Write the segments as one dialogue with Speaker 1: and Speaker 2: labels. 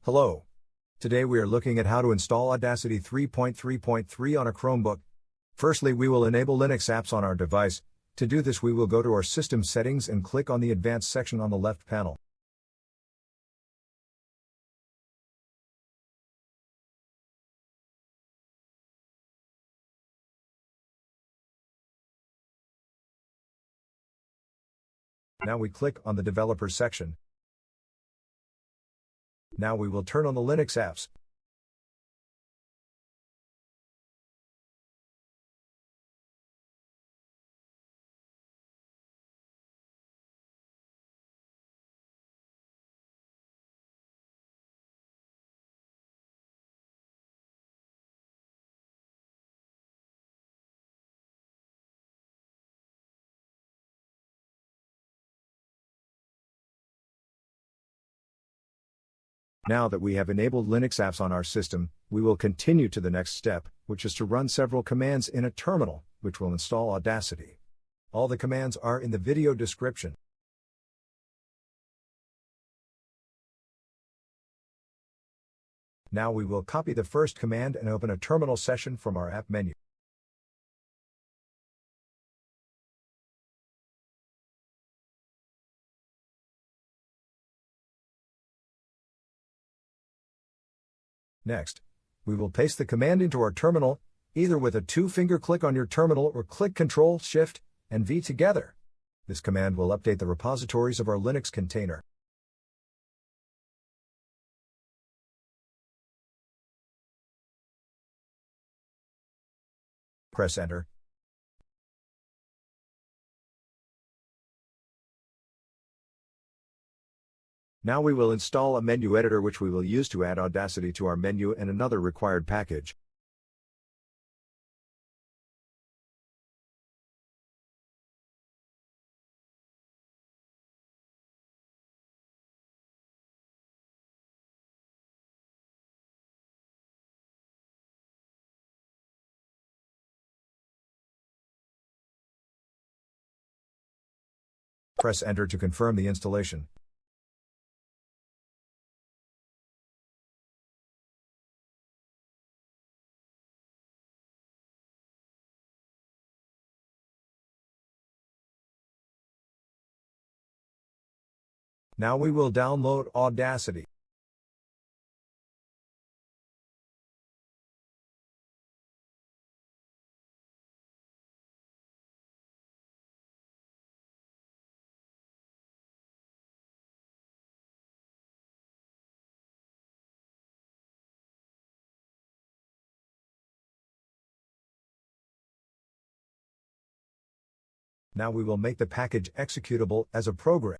Speaker 1: Hello. Today we are looking at how to install Audacity 3.3.3 on a Chromebook. Firstly, we will enable Linux apps on our device. To do this, we will go to our system settings and click on the Advanced section on the left panel. Now we click on the Developers section. Now we will turn on the Linux apps. Now that we have enabled Linux apps on our system, we will continue to the next step, which is to run several commands in a terminal, which will install Audacity. All the commands are in the video description. Now we will copy the first command and open a terminal session from our app menu. Next, we will paste the command into our terminal, either with a two-finger click on your terminal or click Ctrl, Shift, and V together. This command will update the repositories of our Linux container. Press Enter. Now we will install a menu editor which we will use to add Audacity to our menu and another required package. Press Enter to confirm the installation. Now we will download Audacity. Now we will make the package executable as a program.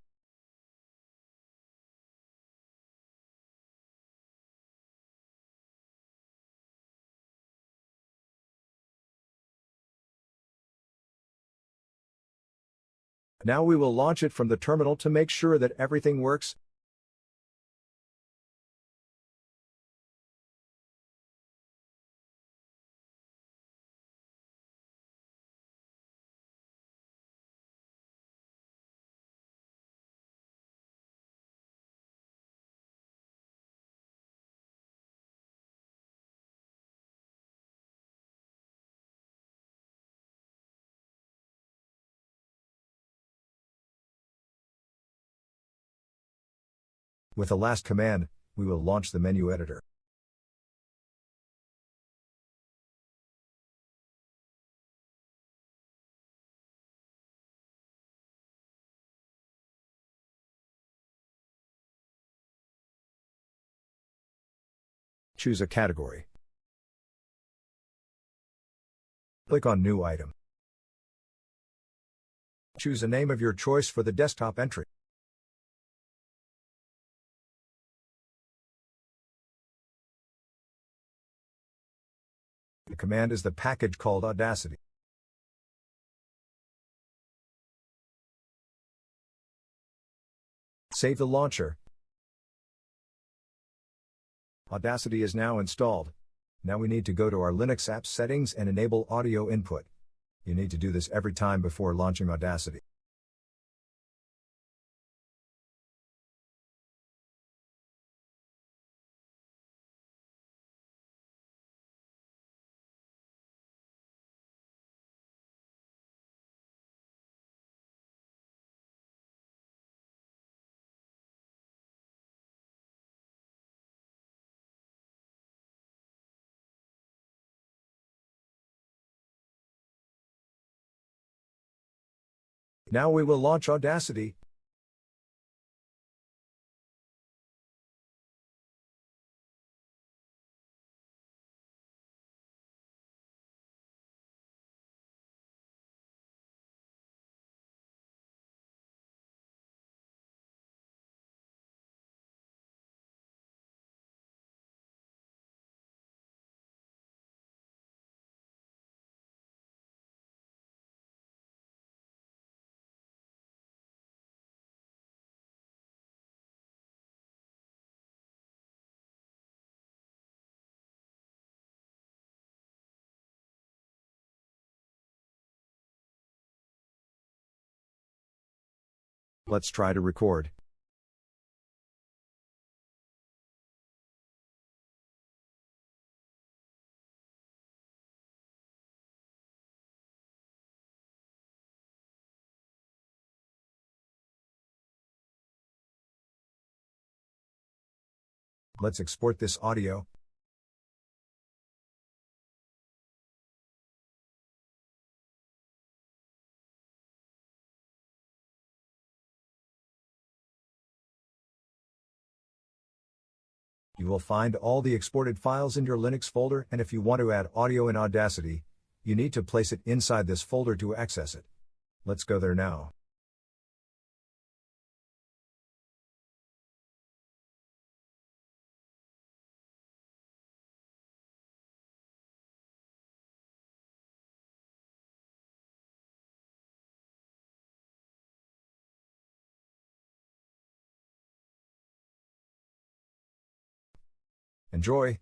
Speaker 1: Now we will launch it from the terminal to make sure that everything works. With the last command, we will launch the menu editor. Choose a category. Click on New Item. Choose a name of your choice for the desktop entry. The command is the package called Audacity. Save the launcher. Audacity is now installed. Now we need to go to our Linux app settings and enable audio input. You need to do this every time before launching Audacity. Now we will launch Audacity. Let's try to record. Let's export this audio. You will find all the exported files in your Linux folder, and if you want to add audio in Audacity, you need to place it inside this folder to access it. Let's go there now. Enjoy!